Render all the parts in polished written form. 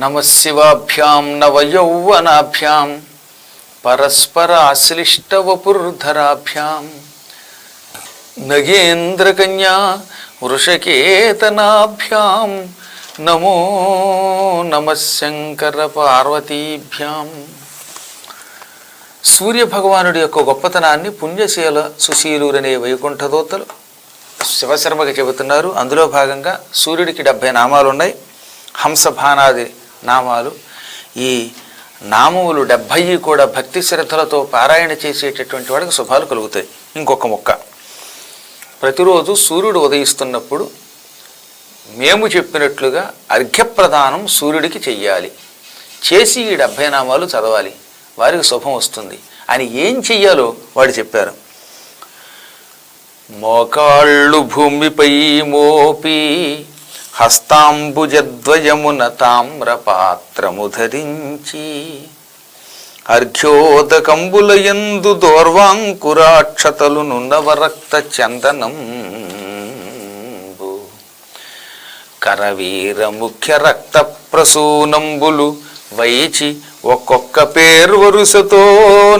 నమశివాభ్యాం నవయౌవనాభ్యాం పరస్పరాశ్లిష్టవపుర్ధరాభ్యాం నగేంద్రకన్యా వృషకేతనాభ్యాం నమో నమఃశంకర పార్వతీభ్యాం. సూర్యభగవానుడి యొక్క గొప్పతనాన్ని పుణ్యశీల సుశీలురనే వైకుంఠదూతలు శివశర్మకి చెబుతున్నారు. అందులో భాగంగా సూర్యుడికి 70 నామాలు ఉన్నాయి, హంసభానాది నామాలు. ఈ నామములు 70 కూడా భక్తి శ్రద్ధలతో పారాయణ చేసేటటువంటి వాడికి శుభాలు కలుగుతాయి. ఇంకొక మొక్క, ప్రతిరోజు సూర్యుడు ఉదయిస్తున్నప్పుడు మేము చెప్పినట్లుగా అర్ఘ్యప్రదానం సూర్యుడికి చెయ్యాలి. చేసి ఈ 70 నామాలు చదవాలి, వారికి శుభం వస్తుంది అని. ఏం చెయ్యాలో వాడు చెప్పారు. మోకాళ్ళు భూమిపై మోపి హస్తాంబుజద్వయమున తామ్రపాత్రము ధరించి అర్ఘ్యోదకంబులయందు దోర్వాంకురాక్షతలు నవరక్త చందనంబు కరవీర ముఖ్య రక్త ప్రసూనంబులు వైచి ఒక్కొక్క పేరు వరుసతో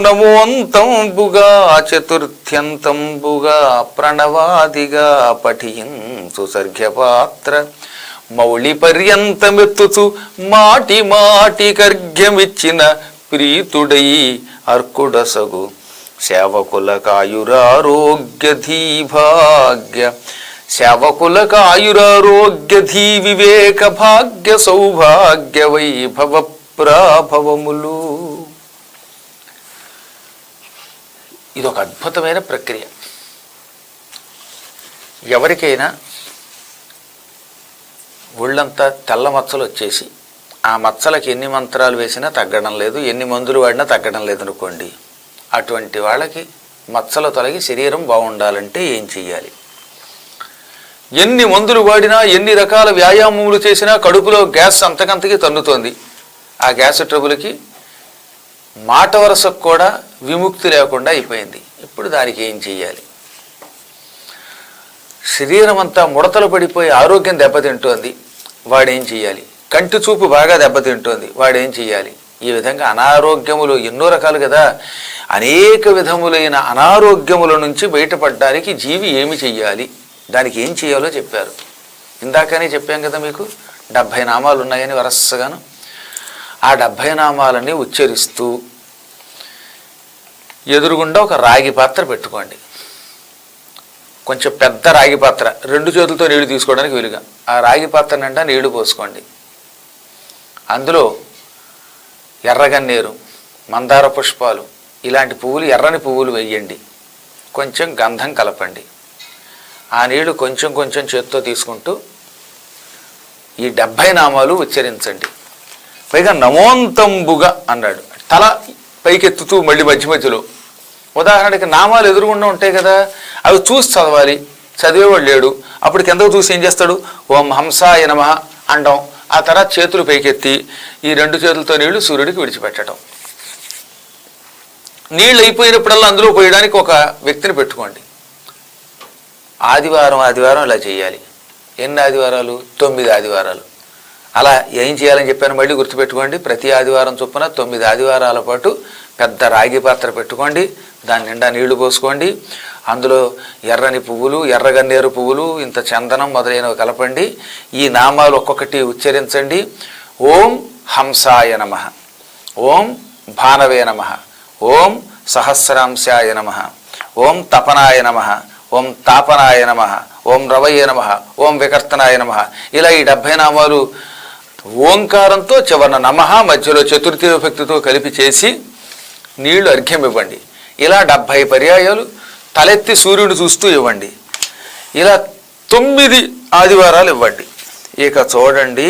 నమోంతంబుగా చతుర్థ్యంతంబుగా ప్రణవాదిగా పఠించు సర్ఘ్యపాత్ర మౌళి పర్యంతమెత్తుచు మాటి మాటి కర్ఘ్యమిచ్చిన ప్రీతుడై అర్కుడసగు సేవకులకాయురారోగ్య ధీభాగ్య సేవకులకాయురారోగ్య ధీ వివేక భాగ్య సౌభాగ్య వైభవ ప్రాభవములు. ఇదొక అద్భుతమైన ప్రక్రియ. ఎవరికైనా ఒళ్ళంతా తెల్ల మచ్చలు వచ్చేసి ఆ మచ్చలకి ఎన్ని మంత్రాలు వేసినా తగ్గడం లేదు, ఎన్ని మందులు వాడినా తగ్గడం లేదనుకోండి, అటువంటి వాళ్ళకి మచ్చలు తొలగి శరీరం బాగుండాలంటే ఏం చెయ్యాలి? ఎన్ని మందులు వాడినా, ఎన్ని రకాల వ్యాయామములు చేసినా కడుపులో గ్యాస్ అంతకంతకి తన్నుతోంది. ఆ గ్యాస్ ట్రబుల్కి మాట వరసకు కూడా విముక్తి లేకుండా అయిపోయింది. ఇప్పుడు దానికి ఏం చెయ్యాలి? శరీరం అంతా ముడతలు పడిపోయి ఆరోగ్యం దెబ్బతింటోంది, వాడేం చెయ్యాలి? కంటి చూపు బాగా దెబ్బతింటోంది, వాడేం చెయ్యాలి? ఈ విధంగా అనారోగ్యములు ఎన్నో రకాలు కదా. అనేక విధములైన అనారోగ్యముల నుంచి బయటపడడానికి జీవి ఏమి చెయ్యాలి, దానికి ఏం చేయాలో చెప్పారు. ఇందాకనే చెప్పాం కదా మీకు 70 నామాలు ఉన్నాయని వరసగాను. ఆ 70 నామాలని ఉచ్చరిస్తూ ఎదురుగుండా ఒక రాగి పాత్ర పెట్టుకోండి. కొంచెం పెద్ద రాగి పాత్ర, 2 చేతులతో నీళ్లు తీసుకోవడానికి వీలుగా. ఆ రాగి పాత్ర నిండా నీళ్లు పోసుకోండి. అందులో ఎర్రగన్నేరు, మందార పుష్పాలు ఇలాంటి పువ్వులు, ఎర్రని పువ్వులు వేయండి. కొంచెం గంధం కలపండి. ఆ నీళ్లు కొంచెం కొంచెం చేత్తో తీసుకుంటూ ఈ 70 నామాలు ఉచ్చరించండి. పైగా నమోంతంబుగా అన్నాడు, తల పైకెత్తుతూ మళ్ళీ మధ్య మధ్యలో. ఉదాహరణకి నామాలు ఎదురుగుండా ఉంటాయి కదా, అవి చూసి చదవాలి. చదివేవాడు లేడు, అప్పుడు కిందకు చూసి ఏం చేస్తాడు? ఓం హంసాయ నమః అండం. ఆ తర్వాత చేతులు పైకెత్తి ఈ 2 చేతులతో నీళ్లు సూర్యుడికి విడిచిపెట్టడం. నీళ్ళు అయిపోయినప్పుడల్లా అందులో పోయడానికి ఒక వ్యక్తిని పెట్టుకోండి. ఆదివారం ఇలా చేయాలి. ఎన్ని ఆదివారాలు? 9 ఆదివారాలు. అలా ఏం చేయాలని చెప్పాను మళ్ళీ గుర్తుపెట్టుకోండి. ప్రతి ఆదివారం చొప్పున 9 ఆదివారాల పాటు పెద్ద రాగి పాత్ర పెట్టుకోండి. దాని నిండా నీళ్లు పోసుకోండి. అందులో ఎర్రని పువ్వులు, ఎర్రగన్నేరు పువ్వులు, ఇంత చందనం మొదలైనవి కలపండి. ఈ నామాలు ఒక్కొక్కటి ఉచ్చరించండి. ఓం హంసాయ నమః, ఓం భానవే నమః, ఓం సహస్రాంశాయ నమః, ఓం తపనాయ నమః, ఓం తాపనాయ నమః, ఓం రవయే నమః, ఓం వికర్తనాయ నమః. ఇలా ఈ 70 నామాలు ఓంకారంతో చివరన నమః మధ్యలో చతుర్థి విభక్తితో కలిపి చేసి నీళ్లు అర్ఘ్యం ఇవ్వండి. ఇలా 70 పర్యాయాలు తలెత్తి సూర్యుడు చూస్తూ ఇవ్వండి. ఇలా 9 ఆదివారాలు ఇవ్వండి. ఇక చూడండి,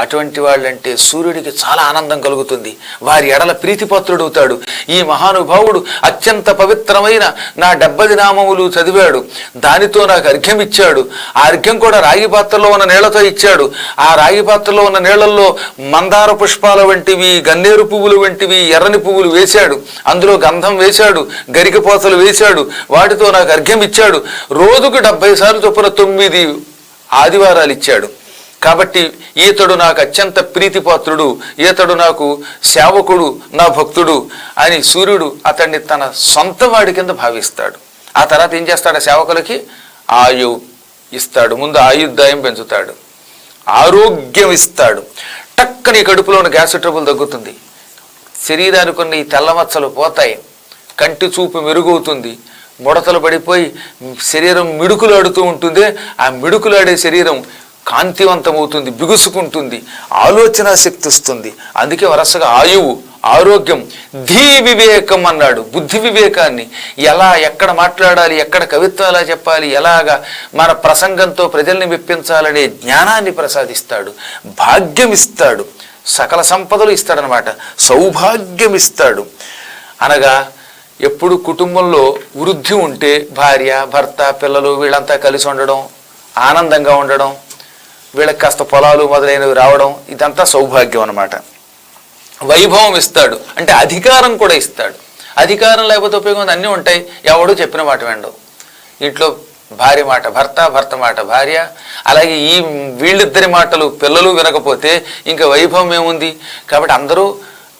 అటువంటి వాళ్ళంటే సూర్యుడికి చాలా ఆనందం కలుగుతుంది. వారి ఎడల ప్రీతిపాత్రుడవుతాడు. ఈ మహానుభావుడు అత్యంత పవిత్రమైన నా 70 నామములు చదివాడు, దానితో నాకు అర్ఘ్యం ఇచ్చాడు. ఆ అర్ఘ్యం కూడా రాగి పాత్రలో ఉన్న నీళ్లతో ఇచ్చాడు. ఆ రాగి పాత్రలో ఉన్న నీళ్లలో మందార పుష్పాల వంటివి, గన్నేరు పువ్వులు వంటివి, ఎర్రని పువ్వులు వేశాడు. అందులో గంధం వేశాడు, గరికపోతలు వేశాడు. వాటితో నాకు అర్ఘ్యం ఇచ్చాడు. రోజుకు 70 సార్లు చొప్పున 9 ఆదివారాలు ఇచ్చాడు. కాబట్టి ఈతడు నాకు అత్యంత ప్రీతిపాత్రుడు, ఈతడు నాకు సేవకుడు, నా భక్తుడు అని సూర్యుడు అతన్ని తన సొంత వాడి కింద భావిస్తాడు. ఆ తర్వాత ఏం చేస్తాడు? సేవకులకి ఆయు ఇస్తాడు, ముందు ఆయుర్దాయం పెంచుతాడు, ఆరోగ్యం ఇస్తాడు, టక్కని కడుపులో ఉన్న గ్యాస్ ట్రబుల్ తగ్గుతుంది, శరీరానికి ఉన్న ఈ తెల్లమచ్చలు పోతాయి, కంటి చూపు మెరుగవుతుంది, ముడతలు పడిపోయి శరీరం మిడుకులాడుతూ ఉంటుంది, ఆ మిడుకులాడే శరీరం కాంతివంతమవుతుంది, బిగుసుకుంటుంది, ఆలోచన శక్తి వస్తుంది. అందుకే వరసగా ఆయువు, ఆరోగ్యం, ధీ వివేకం అన్నాడు. బుద్ధి వివేకాన్ని, ఎలా ఎక్కడ మాట్లాడాలి, ఎక్కడ కవిత్వం ఎలా చెప్పాలి, ఎలాగా మన ప్రసంగంతో ప్రజల్ని మెప్పించాలనే జ్ఞానాన్ని ప్రసాదిస్తాడు, భాగ్యం ఇస్తాడు, సకల సంపదలు ఇస్తాడనమాట, సౌభాగ్యం ఇస్తాడు. అనగా ఎప్పుడు కుటుంబంలో వృద్ధి ఉంటే భార్య, భర్త, పిల్లలు వీళ్ళంతా కలిసి ఉండడం, ఆనందంగా ఉండడం, వీళ్ళకి కాస్త పొలాలు మొదలైనవి రావడం, ఇదంతా సౌభాగ్యం అన్నమాట. వైభవం ఇస్తాడు అంటే అధికారం కూడా ఇస్తాడు. అధికారం లేకపోతే ఉపయోగం అన్నీ ఉంటాయి, ఎవడు చెప్పిన మాట వినడం. ఇంట్లో భార్య మాట భర్త, భర్త మాట భార్య, అలాగే ఈ వీళ్ళిద్దరి మాటలు పిల్లలు వినకపోతే ఇంకా వైభవం ఏముంది? కాబట్టి అందరూ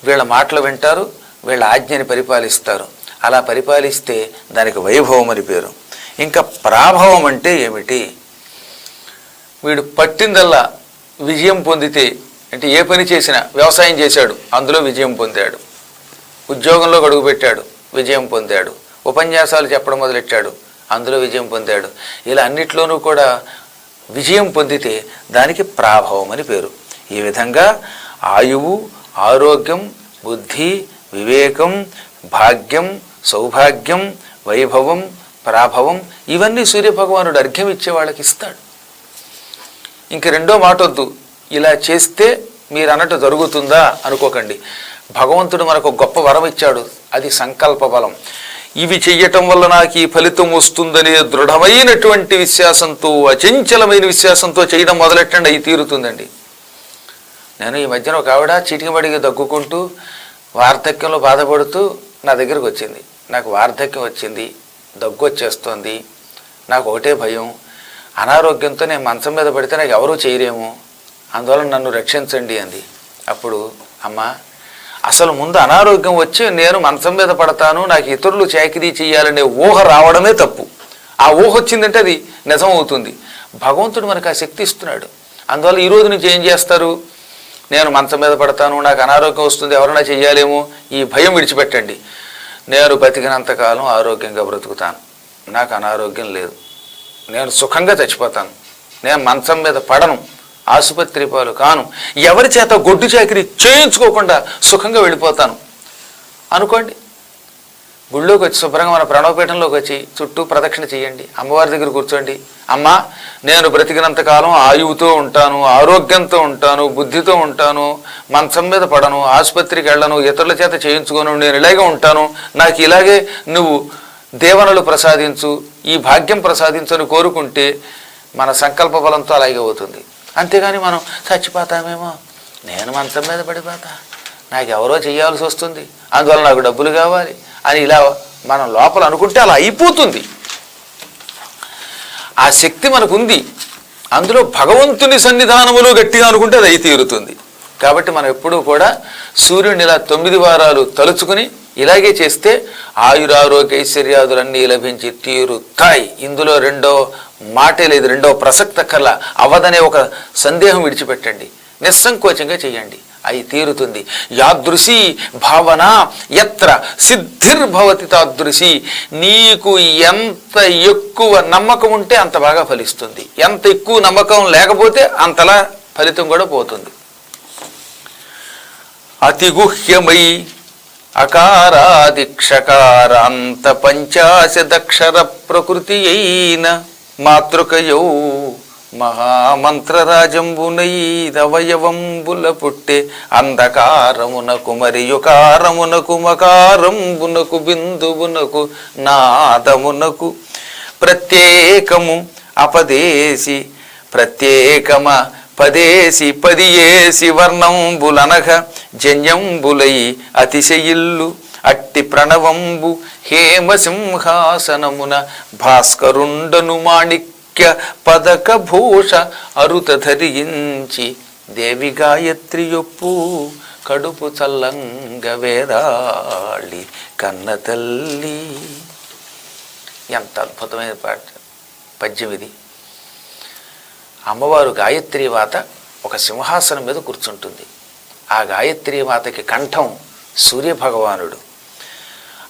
వీళ్ళ మాటలు వింటారు, వీళ్ళ ఆజ్ఞని పరిపాలిస్తారు. అలా పరిపాలిస్తే దానికి వైభవం అని పేరు. ఇంకా ప్రాభవం అంటే ఏమిటి? వీడు పట్టిందల్లా విజయం పొందితే, అంటే ఏ పని చేసినా, వ్యవసాయం చేశాడు అందులో విజయం పొందాడు, ఉద్యోగంలో అడుగుపెట్టాడు విజయం పొందాడు, ఉపన్యాసాలు చెప్పడం మొదలెట్టాడు అందులో విజయం పొందాడు, ఇలా అన్నిట్లోనూ కూడా విజయం పొందితే దానికి ప్రాభవం అని పేరు. ఈ విధంగా ఆయువు, ఆరోగ్యం, బుద్ధి, వివేకం, భాగ్యం, సౌభాగ్యం, వైభవం, ప్రాభవం ఇవన్నీ సూర్యభగవానుడు అర్ఘ్యం ఇచ్చే వాళ్ళకి ఇస్తాడు. ఇంక రెండో మాట వద్దు, ఇలా చేస్తే మీరు అన్నట్టు జరుగుతుందా అనుకోకండి. భగవంతుడు మనకు గొప్ప వరం ఇచ్చాడు, అది సంకల్ప బలం. ఇవి చెయ్యటం వల్ల నాకు ఈ ఫలితం వస్తుందనే దృఢమైనటువంటి విశ్వాసంతో, అచంచలమైన విశ్వాసంతో చేయడం మొదలెట్టండి, అవి తీరుతుందండి. నేను ఈ మధ్యన ఒక ఆవిడ చీటికబడిగా దగ్గుకుంటూ వార్ధక్యంలో బాధపడుతూ నా దగ్గరకు వచ్చింది. నాకు వార్ధక్యం వచ్చింది, దగ్గు వచ్చేస్తోంది, నాకు ఒకటే భయం, అనారోగ్యంతో నేను మంచం మీద పడితే నాకు ఎవరూ చేయరేమో, అందువల్ల నన్ను రక్షించండి అంది. అప్పుడు అమ్మ, అసలు ముందు అనారోగ్యం వచ్చి నేను మంచం మీద పడతాను, నాకు ఇతరులు చాకిరీ చేయాలనే ఊహ రావడమే తప్పు. ఆ ఊహ వచ్చిందంటే అది నిజం అవుతుంది. భగవంతుడు మనకు ఆ శక్తి ఇస్తున్నాడు. అందువల్ల ఈరోజు నుంచి ఏం చేస్తారు? నేను మంచం మీద పడతాను, నాకు అనారోగ్యం వస్తుంది, ఎవరైనా చెయ్యాలేమో, ఈ భయం విడిచిపెట్టండి. నేను బతికినంతకాలం ఆరోగ్యంగా బ్రతుకుతాను, నాకు అనారోగ్యం లేదు, నేను సుఖంగా చచ్చిపోతాను, నేను మంచం మీద పడను, ఆసుపత్రి పాలు కాను, ఎవరి చేత గొడ్డు చాకిరీ చేయించుకోకుండా సుఖంగా వెళ్ళిపోతాను అనుకోండి. గుళ్ళోకి వచ్చి శుభ్రంగా మన ప్రణవపీఠంలోకి వచ్చి చుట్టూ ప్రదక్షిణ చేయండి, అమ్మవారి దగ్గర కూర్చోండి. అమ్మ, నేను బ్రతికినంతకాలం ఆయువుతో ఉంటాను, ఆరోగ్యంతో ఉంటాను, బుద్ధితో ఉంటాను, మంచం మీద పడను, ఆసుపత్రికి వెళ్ళను, ఇతరుల చేత చేయించుకోను, నేను ఇలాగే ఉంటాను, నాకు ఇలాగే నువ్వు దేవనలు ప్రసాదించు, ఈ భాగ్యం ప్రసాదించు అని కోరుకుంటే మన సంకల్ప బలంతో అలాగే అవుతుంది. అంతేగాని మనం చచ్చిపోతామేమో, నేను మంచం మీద పడిపోతా, నాకు ఎవరో చేయాల్సి వస్తుంది, అందువల్ల నాకు డబ్బులు కావాలి అని ఇలా మనం లోపల అనుకుంటే అలా అయిపోతుంది. ఆ శక్తి మనకుంది, అందులో భగవంతుని సన్నిధానములో గట్టిగా అనుకుంటే అది అయి తీరుతుంది. కాబట్టి మనం ఎప్పుడూ కూడా సూర్యుడిని ఇలా 9 వారాలు తలుచుకుని ఇలాగే చేస్తే ఆయురారోగ్య ఐశ్వర్యాదులన్నీ లభించి తీరుతాయి. ఇందులో రెండో మాటే లేదు, రెండో ప్రసక్త కల అవదనే ఒక సందేహం విడిచిపెట్టండి, నిస్సంకోచంగా చెయ్యండి, అయి తీరుతుంది. యాదృశీ భావన ఎత్ర సిద్ధిర్భవతి తాదృశి. నీకు ఎంత ఎక్కువ నమ్మకం ఉంటే అంత బాగా ఫలిస్తుంది, ఎంత ఎక్కువ నమ్మకం లేకపోతే అంతలా ఫలితం కూడా పోతుంది. అతిగుహ్యమై అకారాదిక్షకారాంత పంచాశదక్షర ప్రకృతి అయిన మాతృకయౌ మహామంత్రరాజంబునైదవయవంబుల పుట్టే అంధకారమునకు మరియుకారమునకు మకారంబునకు బిందువునకు నాదమునకు ప్రత్యేకము అపదేశి ప్రత్యేకమ పదేసి పదియేసి వర్ణంబులనఘ జన్యంబులై అతిశయిల్లు అట్టి ప్రణవంబు హేమసింహాసనమున భాస్కరుండను మాణిక్య వాక్య పదక భూష అరుత ధరించి దేవి గాయత్రి యొప్పు కడుపు చల్లంగ వేదాళి కన్న తల్లి. ఎంత అద్భుతమైన పద్యం ఇది. అమ్మవారు గాయత్రీమాత ఒక సింహాసనం మీద కూర్చుంటుంది. ఆ గాయత్రీమాతకి కంఠం సూర్యభగవానుడు.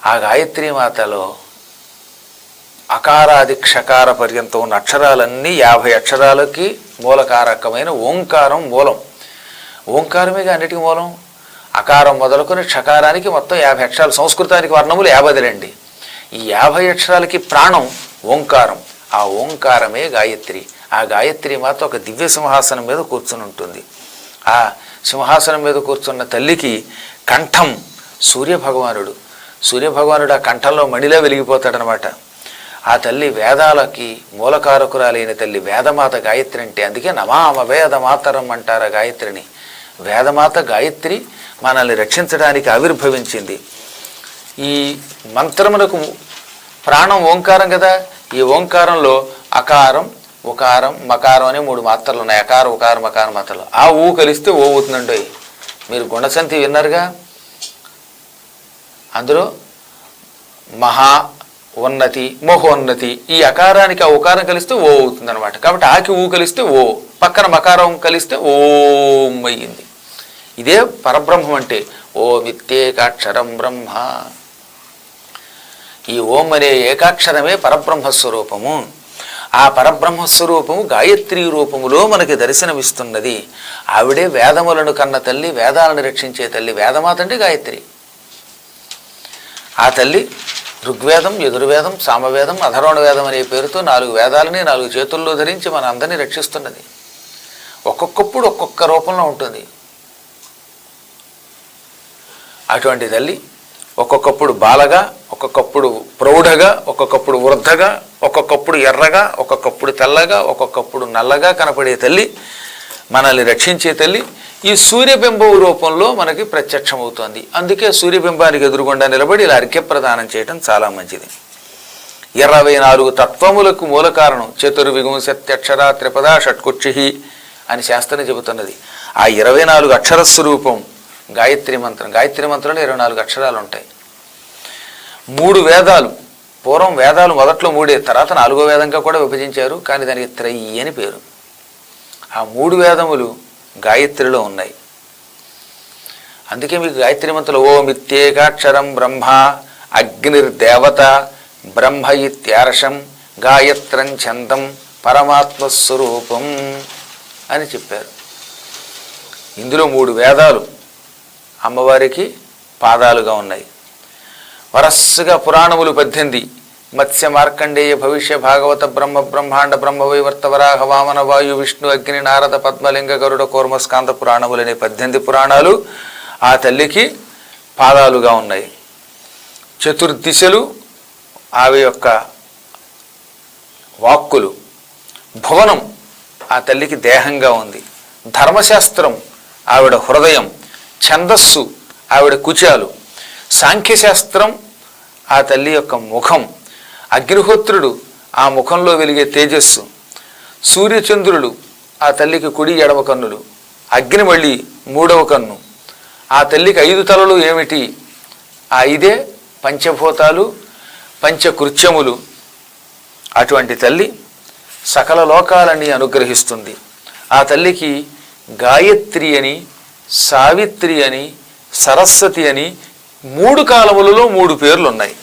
ఆ గాయత్రీమాతలో అకారాది క్షకార పర్యంతం ఉన్న అక్షరాలన్నీ 50 అక్షరాలకి మూలకారకమైన ఓంకారం మూలం. ఓంకారమేగా అన్నిటికీ మూలం. అకారం మొదలుకొని క్షకారానికి మొత్తం 50 అక్షరాలు. సంస్కృతానికి వర్ణములు 50 ఈ 50 అక్షరాలకి ప్రాణం ఓంకారం. ఆ ఓంకారమే గాయత్రి. ఆ గాయత్రి మాత ఒక దివ్య సింహాసనం మీద కూర్చుని ఉంటుంది. ఆ సింహాసనం మీద కూర్చున్న తల్లికి కంఠం సూర్యభగవానుడు. సూర్యభగవానుడు ఆ కంఠంలో మణిలా వెలిగిపోతాడనమాట. ఆ తల్లి వేదాలకి మూలకారకురాలైన తల్లి వేదమాత గాయత్రి అంటే. అందుకే నమామ వేదమాతరం అంటారు ఆ గాయత్రిని. వేదమాత గాయత్రి మనల్ని రక్షించడానికి ఆవిర్భవించింది. ఈ మంత్రములకు ప్రాణం ఓంకారం కదా. ఈ ఓంకారంలో అకారం ఉకారం మకారం అనే 3 మాత్రలు ఉన్నాయి. అకారం ఉకారం మకారం మాత్రలు. ఆ ఊ కలిస్తే ఓ అవుతుందండి. మీరు గుణసంతి విన్నారుగా. అందులో మహా ఉన్నతి మహోన్నతి. ఈ అకారానికి ఆ ఉకారం కలిస్తే ఓ అవుతుంది అనమాట. కాబట్టి ఆకి ఊ కలిస్తే ఓ, పక్కన మకారం కలిస్తే ఓం అయ్యింది. ఇదే పరబ్రహ్మం అంటే. ఓమిత్యేకాక్షరం బ్రహ్మ. ఈ ఓం అనే ఏకాక్షరమే పరబ్రహ్మస్వరూపము. ఆ పరబ్రహ్మస్వరూపము గాయత్రీ రూపములో మనకి దర్శనమిస్తున్నది. ఆవిడే వేదములను కన్న తల్లి, వేదాలను రక్షించే తల్లి. వేదమాత అంటే గాయత్రి. ఆ తల్లి ఋగ్వేదం, యజుర్వేదం, సామవేదం, అధర్వణ వేదం అనే పేరుతో 4 వేదాలని 4 చేతుల్లో ధరించి మన అందరినీ రక్షిస్తున్నది. ఒక్కొక్కప్పుడు ఒక్కొక్క రూపంలో ఉంటుంది. అటువంటి తల్లి ఒక్కొక్కప్పుడు బాలగా, ఒక్కొక్కప్పుడు ప్రౌఢగా, ఒక్కొక్కప్పుడు వృద్ధగా, ఒక్కొక్కప్పుడు ఎర్రగా, ఒక్కొక్కప్పుడు తెల్లగా, ఒక్కొక్కప్పుడు నల్లగా కనపడే తల్లి, మనల్ని రక్షించే తల్లి ఈ సూర్యబింబం రూపంలో మనకి ప్రత్యక్షమవుతోంది. అందుకే సూర్యబింబానికి ఎదురుగుండా నిలబడి ఇలా అర్ఘ్యప్రదానం చేయటం చాలా మంచిది. 24 తత్వములకు మూల కారణం చతుర్విగుంసత్యక్షర త్రిపదా షట్కుక్షి అని శాస్త్రం చెబుతున్నది. ఆ 24 అక్షర స్వరూపం గాయత్రి మంత్రం. గాయత్రి మంత్రంలో 24 అక్షరాలు ఉంటాయి. 3 వేదాలు. పూర్వం వేదాలు మొదట్లో 3, తర్వాత 4వ వేదంగా కూడా విభజించారు. కానీ దానికి త్రయి అని పేరు. ఆ 3 వేదములు గాయత్రిలో ఉన్నాయి. అందుకే మీకు గాయత్రి మంత్రంలో ఓమిత్యేకాక్షరం బ్రహ్మ అగ్నిర్దేవత బ్రహ్మ ఇత్యార్షం గాయత్రం ఛందం పరమాత్మస్వరూపం అని చెప్పారు. ఇందులో 3 వేదాలు అమ్మవారికి పాదాలుగా ఉన్నాయి. వరస్సుగా పురాణములు 18 మత్స్య మార్కండేయ భవిష్య భాగవత బ్రహ్మ బ్రహ్మాండ బ్రహ్మ వైవర్త వరాహ వామన వాయు విష్ణు అగ్ని నారద పద్మలింగ గరుడ కూర్మ స్కాంత పురాణములనే 18 పురాణాలు ఆ తల్లికి పాదాలుగా ఉన్నాయి. చతుర్దిశలు ఆవి యొక్క వాక్కులు. భువనం ఆ తల్లికి దేహంగా ఉంది. ధర్మశాస్త్రం ఆవిడ హృదయం. ఛందస్సు ఆవిడ కుచాలు. సాంఖ్యశాస్త్రం ఆ తల్లి యొక్క ముఖం. అగ్నిహోత్రుడు ఆ ముఖంలో వెలిగే తేజస్సు. సూర్యచంద్రులు ఆ తల్లికి కుడి ఎడమ కన్నులు. అగ్ని మళ్ళీ 3వ కన్ను. ఆ తల్లికి 5 తలలు ఏమిటి? ఆ 5 పంచభూతాలు, పంచకృత్యములు. అటువంటి తల్లి సకల లోకాలని అనుగ్రహిస్తుంది. ఆ తల్లికి గాయత్రి అని, సావిత్రి అని, సరస్వతి అని 3 కాలములలో 3 పేర్లు ఉన్నాయి.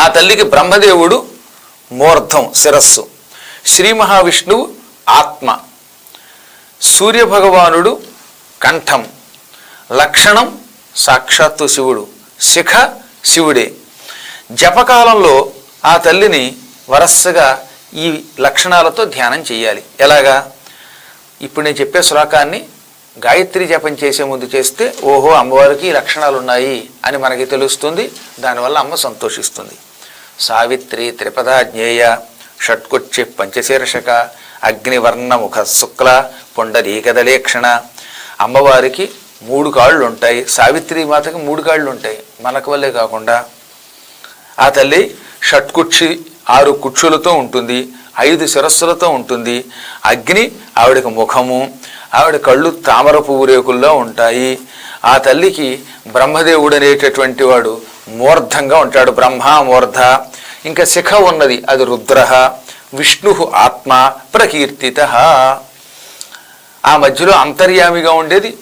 ఆ తల్లికి బ్రహ్మదేవుడు మూర్ధం శిరస్సు, శ్రీ మహావిష్ణువు ఆత్మ, సూర్యభగవానుడు కంఠం, లక్షణం సాక్షాత్తు శివుడు, శిఖ శివుడే. జపకాలంలో ఆ తల్లిని వరసగా ఈ లక్షణాలతో ధ్యానం చేయాలి. ఎలాగా? ఇప్పుడు నేను చెప్పే శ్లోకాన్ని గాయత్రి జపం చేసే ముందు చేస్తే ఓహో అమ్మవారికి ఈ లక్షణాలు ఉన్నాయి అని మనకి తెలుస్తుంది. దానివల్ల అమ్మ సంతోషిస్తుంది. సావిత్రి త్రిపదా జ్ఞేయ షట్కుచ్చి పంచశీర్షక అగ్నివర్ణముఖ శుక్ల పుండరీకదలేక్షణ. అమ్మవారికి 3 కాళ్ళు ఉంటాయి. సావిత్రి మాతకి 3 కాళ్ళు ఉంటాయి. మనకు వల్లే కాకుండా ఆ తల్లి షట్కుక్షి 6 కుక్షులతో ఉంటుంది. 5 శిరస్సులతో ఉంటుంది. అగ్ని ఆవిడకి ముఖము, ఆవిడ కళ్ళు తామర పువ్వు రేకుల్లో ఉంటాయి. ఆ తల్లికి బ్రహ్మదేవుడు అనేటటువంటి వాడు మూర్ధంగా ఉంటాడు, బ్రహ్మ మూర్ధ. ఇంకా శిఖ ఉన్నది, అది రుద్ర. విష్ణు ఆత్మ ప్రకీర్తిత. ఆ మధ్యలో అంతర్యామిగా ఉండేది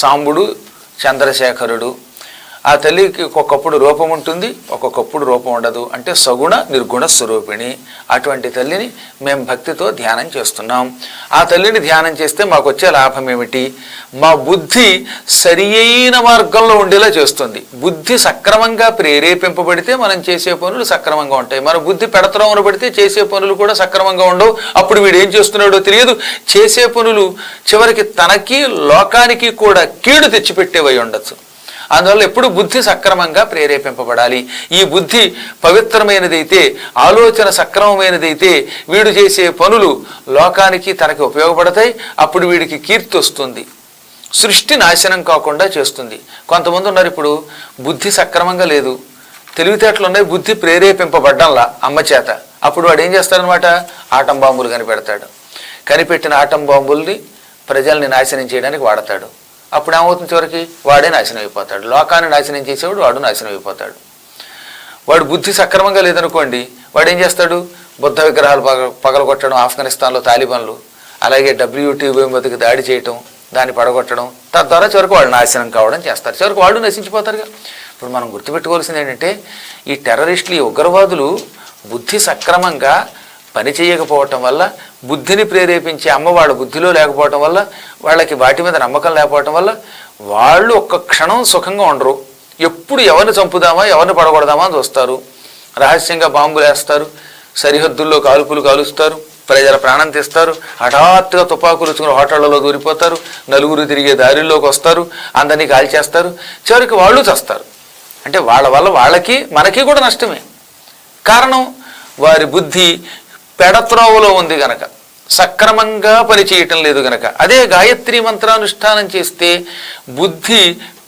సాంబుడు, చంద్రశేఖరుడు. ఆ తల్లికి ఒక్కొక్కప్పుడు రూపం ఉంటుంది, ఒక్కొక్కప్పుడు రూపం ఉండదు. అంటే సగుణ నిర్గుణ స్వరూపిణి. అటువంటి తల్లిని మేము భక్తితో ధ్యానం చేస్తున్నాం. ఆ తల్లిని ధ్యానం చేస్తే మాకు వచ్చే లాభం ఏమిటి? మా బుద్ధి సరి అయిన మార్గంలో ఉండేలా చేస్తుంది. బుద్ధి సక్రమంగా ప్రేరేపింపబడితే మనం చేసే పనులు సక్రమంగా ఉంటాయి. మన బుద్ధి పెడత్రోమన పడితే చేసే పనులు కూడా సక్రమంగా ఉండవు. అప్పుడు వీడు ఏం చేస్తున్నాడో తెలియదు. చేసే పనులు చివరికి తనకి లోకానికి కూడా కీడు తెచ్చిపెట్టేవై ఉండొచ్చు. అందువల్ల ఎప్పుడు బుద్ధి సక్రమంగా ప్రేరేపింపబడాలి. ఈ బుద్ధి పవిత్రమైనదైతే, ఆలోచన సక్రమమైనదైతే వీడు చేసే పనులు లోకానికి తనకి ఉపయోగపడతాయి. అప్పుడు వీడికి కీర్తి వస్తుంది, సృష్టి నాశనం కాకుండా చేస్తుంది. కొంతమంది ఉన్నారు, ఇప్పుడు బుద్ధి సక్రమంగా లేదు, తెలివితేటలు ఉన్నాయి, బుద్ధి ప్రేరేపింపబడ్డంలా అమ్మ చేత. అప్పుడు వాడు ఏం చేస్తాడనమాట, ఆటం బాంబులు కనిపెడతాడు. కనిపెట్టిన ఆటం బాంబుల్ని ప్రజల్ని నాశనం చేయడానికి వాడతాడు. అప్పుడు ఏమవుతుంది, చివరికి వాడే నాశనం అయిపోతాడు. లోకాన్ని నాశనం చేసేవాడు వాడు నాశనం అయిపోతాడు. వాడు బుద్ధి సక్రమంగా లేదనుకోండి, వాడు ఏం చేస్తాడు, బుద్ధ విగ్రహాలు పగలగొట్టడం, ఆఫ్ఘనిస్తాన్లో తాలిబాన్లు, అలాగే WTO దాడి చేయటం, దాన్ని పడగొట్టడం, తద్వారా చివరికి వాళ్ళు నాశనం కావడం చేస్తారు. చివరికి వాళ్ళు నశించిపోతారుగా. ఇప్పుడు మనం గుర్తుపెట్టుకోవాల్సింది ఏంటంటే, ఈ టెర్రరిస్టులు, ఈ ఉగ్రవాదులు బుద్ధి సక్రమంగా పని చేయకపోవటం వల్ల, బుద్ధిని ప్రేరేపించే అమ్మ వాళ్ళ బుద్ధిలో లేకపోవటం వల్ల, వాళ్ళకి వాటి మీద నమ్మకం లేకపోవటం వల్ల వాళ్ళు ఒక్క క్షణం సుఖంగా ఉండరు. ఎప్పుడు ఎవరిని చంపుదామా, ఎవరిని పడగొడదామా అని చూస్తారు. రహస్యంగా బాంబులు వేస్తారు, సరిహద్దుల్లో కాల్పులు కాలుస్తారు, ప్రజల ప్రాణం తీస్తారు. హఠాత్తుగా తుపాకులు వచ్చుకుని హోటళ్లలో దూరిపోతారు, నలుగురు తిరిగే దారిలోకి వస్తారు, అందరినీ కాల్చేస్తారు. చివరికి వాళ్ళు చస్తారు. అంటే వాళ్ళ వల్ల వాళ్ళకి మనకి కూడా నష్టమే. కారణం వారి బుద్ధి పెడత్రోవలో ఉంది గనక, సక్రమంగా పనిచేయటం లేదు గనక. అదే గాయత్రి మంత్రానుష్ఠానం చేస్తే బుద్ధి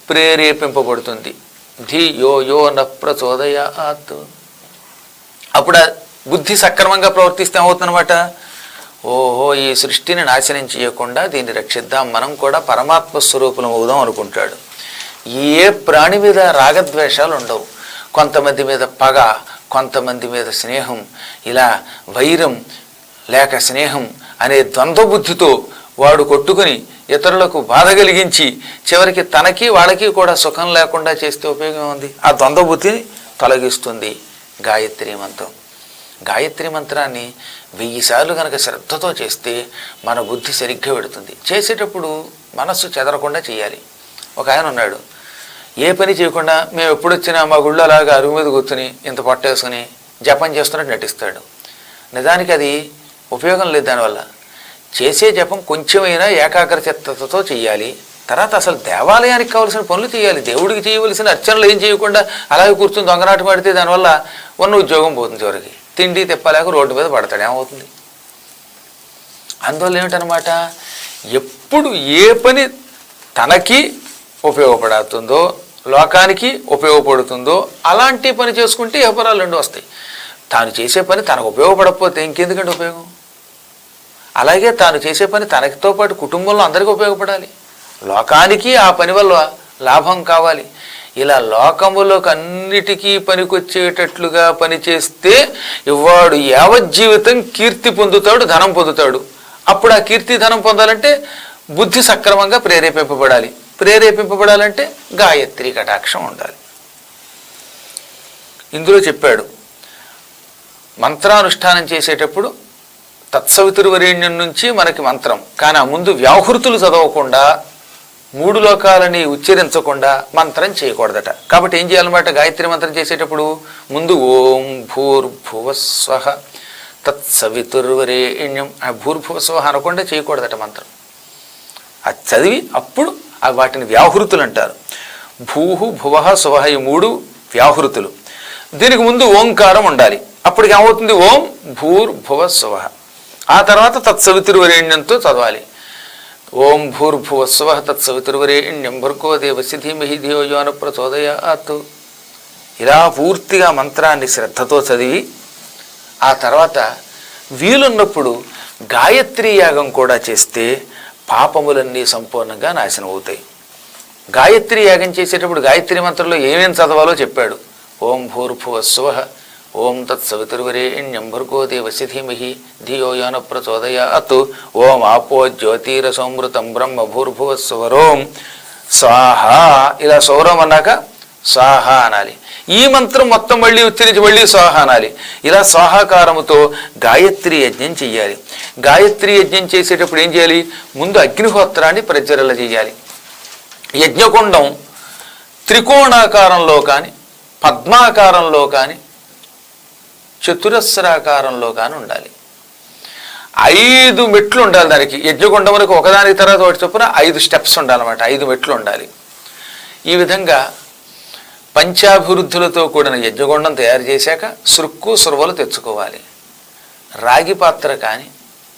ప్రేరేపింపబడుతుంది. ధియో యో న ప్రచోదయాత్. అప్పుడు బుద్ధి సక్రమంగా ప్రవర్తిస్తే ఏమవుతుందన్నమాట, ఓహో ఈ సృష్టిని నాశనం చేయకుండా దీన్ని రక్షిద్దాం, మనం కూడా పరమాత్మ స్వరూపులం అవుదాం అనుకుంటాడు. ఏ ప్రాణి మీద రాగద్వేషాలు ఉండవు. కొంతమంది మీద పగ, కొంతమంది మీద స్నేహం, ఇలా వైరం లేక స్నేహం అనే ద్వంద్వ బుద్ధితో వాడు కొట్టుకుని ఇతరులకు బాధ కలిగించి చివరికి తనకి వాళ్ళకి కూడా సుఖం లేకుండా చేస్తే ఉపయోగం ఉంది. ఆ ద్వంద్వ బుద్ధిని తొలగిస్తుంది గాయత్రి మంత్రం. గాయత్రి మంత్రాన్ని 1000 సార్లు కనుక శ్రద్ధతో చేస్తే మన బుద్ధి సరిగ్గా పెడుతుంది. చేసేటప్పుడు మనస్సు చెదరకుండా చేయాలి. ఒక ఆయన ఉన్నాడు, ఏ పని చేయకుండా మేము ఎప్పుడొచ్చినా మా గుళ్ళో అలాగా అరుగు మీద కూర్చుని ఇంత పట్టేసుకుని జపం చేస్తున్నట్టు నటిస్తాడు. నిజానికి అది ఉపయోగం లేదు. దానివల్ల చేసే జపం కొంచెమైనా ఏకాగ్ర చిత్తతో చేయాలి. తర్వాత అసలు దేవాలయానికి కావాల్సిన పనులు చేయాలి. దేవుడికి చేయవలసిన అర్చనలు ఏం చేయకుండా అలాగే కూర్చుని దొంగనాట పడితే దానివల్ల ఉన్న ఉద్యోగం పోతుంది. చివరికి తిండి తిప్పలేక రోడ్డు మీద పడతాడు, ఏమవుతుంది? అందువల్ల ఏమిటనమాట, ఎప్పుడు ఏ పని తనకి ఉపయోగపడుతుందో, లోకానికి ఉపయోగపడుతుందో అలాంటి పని చేసుకుంటే వ్యాపారాలు 2 వస్తాయి. తాను చేసే పని తనకు ఉపయోగపడకపోతే ఇంకెందుకంటే ఉపయోగం? అలాగే తాను చేసే పని తనకితో పాటు కుటుంబంలో అందరికీ ఉపయోగపడాలి, లోకానికి ఆ పని వల్ల లాభం కావాలి. ఇలా లోకములకు అన్నిటికీ పనికొచ్చేటట్లుగా పనిచేస్తే వాడు యావజ్జీవితం కీర్తి పొందుతాడు, ధనం పొందుతాడు. అప్పుడు ఆ కీర్తి ధనం పొందాలంటే బుద్ధి సక్రమంగా ప్రేరేపింపబడాలి. ప్రేరేపింపబడాలంటే గాయత్రి కటాక్షం ఉండాలి. ఇందులో చెప్పాడు, మంత్రానుష్ఠానం చేసేటప్పుడు తత్సవితుర్వరేణ్యం నుంచి మనకి మంత్రం, కానీ ఆ ముందు వ్యాహృతులు చదవకుండా 3 లోకాలని ఉచ్చరించకుండా మంత్రం చేయకూడదట. కాబట్టి ఏం చేయాలన్నమాట, గాయత్రి మంత్రం చేసేటప్పుడు ముందు ఓం భూర్భువస్వః తత్సవితుర్వరేణ్యం, ఆ భూర్భువస్వః అనకుండా చేయకూడదట మంత్రం. అది చదివి అప్పుడు వాటిని వ్యాహృతులు అంటారు. భూహు భువః స్వః, ఈ 3 వ్యాహృతులు. దీనికి ముందు ఓంకారం ఉండాలి. అప్పటికి ఏమవుతుంది, ఓం భూర్భువస్వః. ఆ తర్వాత తత్సవితుర్వరేణ్యంతో చదవాలి. ఓం భూర్భువస్వః తత్సవితుర్వరేణ్యం భర్గో దేవస్య ధీమహి ధియో యో నః ప్రచోదయాత్. ఇలా పూర్తిగా మంత్రాన్ని శ్రద్ధతో చదివి ఆ తర్వాత వీలున్నప్పుడు గాయత్రీ యాగం కూడా చేస్తే పాపములన్నీ సంపూర్ణంగా నాశనం అవుతాయి. గాయత్రీ యాగం చేసేటప్పుడు గాయత్రి మంత్రంలో ఏమేం చదవాలో చెప్పాడు. ఓం భూర్భువస్సువః, ఓం తత్సవితుర్వరేణ్యం భర్గో దేవస్య ధీమహి ధియో యో నః ప్రచోదయాత్, ఓం ఆపో జ్యోతిరసమృతం బ్రహ్మ భూర్భువస్సువరోం స్వాహా. ఇలా సౌరం అన్నాక స్వాహా అనాలి. ఈ మంత్రం మొత్తం మళ్ళీ ఉచ్చరించి మళ్ళీ స్వాహ అనాలి. ఇలా స్వాహాకారముతో గాయత్రి యజ్ఞం చెయ్యాలి. గాయత్రి యజ్ఞం చేసేటప్పుడు ఏం చేయాలి? ముందు అగ్నిహోత్రాన్ని ప్రజ్వరల చేయాలి. యజ్ఞకుండం త్రికోణాకారంలో కానీ, పద్మాకారంలో కానీ, చతురస్రాకారంలో కానీ ఉండాలి. 5 మెట్లు ఉండాలి దానికి. యజ్ఞకుండములకు ఒకదానికి తర్వాత ఒకటి చొప్పున 5 స్టెప్స్ ఉండాలన్నమాట. 5 మెట్లు ఉండాలి. ఈ విధంగా పంచాభివృద్ధులతో కూడిన యజ్ఞగుండం తయారు చేశాక సురుక్కు సురవలు తెచ్చుకోవాలి. రాగి పాత్ర కానీ,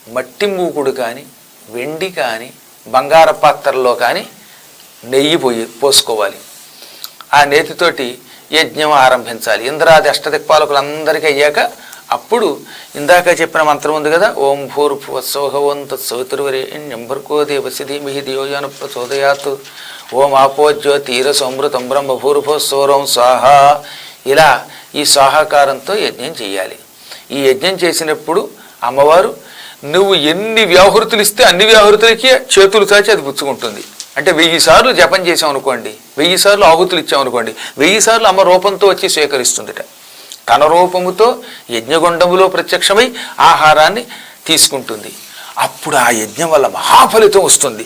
మట్టి మూకుడు కానీ, వెండి కానీ, బంగార పాత్రలో కానీ నెయ్యి పోసుకోవాలి. ఆ నేతితోటి యజ్ఞం ఆరంభించాలి. ఇంద్రాది అష్టదిక్పాలకులందరికీ అయ్యాక అప్పుడు ఇందాక చెప్పిన మంత్రం ఉంది కదా, ఓం భూర్భువస్సువః ఓం తత్సవితుర్వరేణ్యం భర్గో దేవస్య ధీమహి ధియో యో నః ప్రచోదయాత్, ఓం ఆపో జ్యోతిరసమృతం బ్రహ్మ భూర్భువస్సువరోం స్వాహ. ఇలా ఈ స్వాహాకారంతో యజ్ఞం చేయాలి. ఈ యజ్ఞం చేసినప్పుడు అమ్మవారు నువ్వు ఎన్ని వ్యాహృతులు ఇస్తే అన్ని వ్యాహృతులకి చేతులు చాచి అది పుచ్చుకుంటుంది. అంటే 1000 సార్లు జపం చేసాం అనుకోండి, 1000 సార్లు ఆహుతులు ఇచ్చాం అనుకోండి, 1000 సార్లు అమ్మ రూపంతో వచ్చి స్వీకరిస్తుందిట. తన రూపముతో యజ్ఞగుండములో ప్రత్యక్షమై ఆహారాన్ని తీసుకుంటుంది. అప్పుడు ఆ యజ్ఞం వల్ల మహాఫలితం వస్తుంది.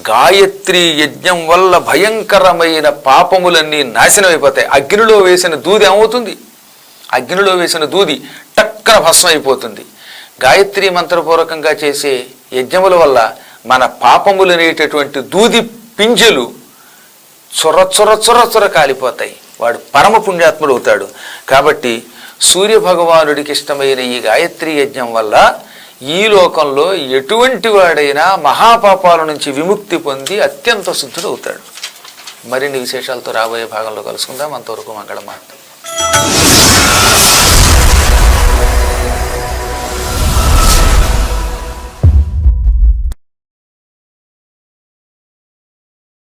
గాయత్రి యజ్ఞం వల్ల భయంకరమైన పాపములన్నీ నాశనం అయిపోతాయి. అగ్నిలో వేసిన దూది ఏమవుతుంది? అగ్నిలో వేసిన దూది టక్కన భస్మం అయిపోతుంది. గాయత్రి మంత్రపూర్వకంగా చేసే యజ్ఞముల వల్ల మన పాపములనేటటువంటి దూది పింజలు చొర కాలిపోతాయి. వాడు పరమ పుణ్యాత్ముడు అవుతాడు. కాబట్టి సూర్యభగవానుడికి ఇష్టమైన ఈ గాయత్రి యజ్ఞం వల్ల ఈ లోకంలో ఎటువంటి వాడైనా మహాపాపాల నుంచి విముక్తి పొంది అత్యంత శుద్ధుడు అవుతాడు. మరిన్ని విశేషాలతో రాబోయే భాగంలో కలుసుకుందాం. అంతవరకు మంగళం.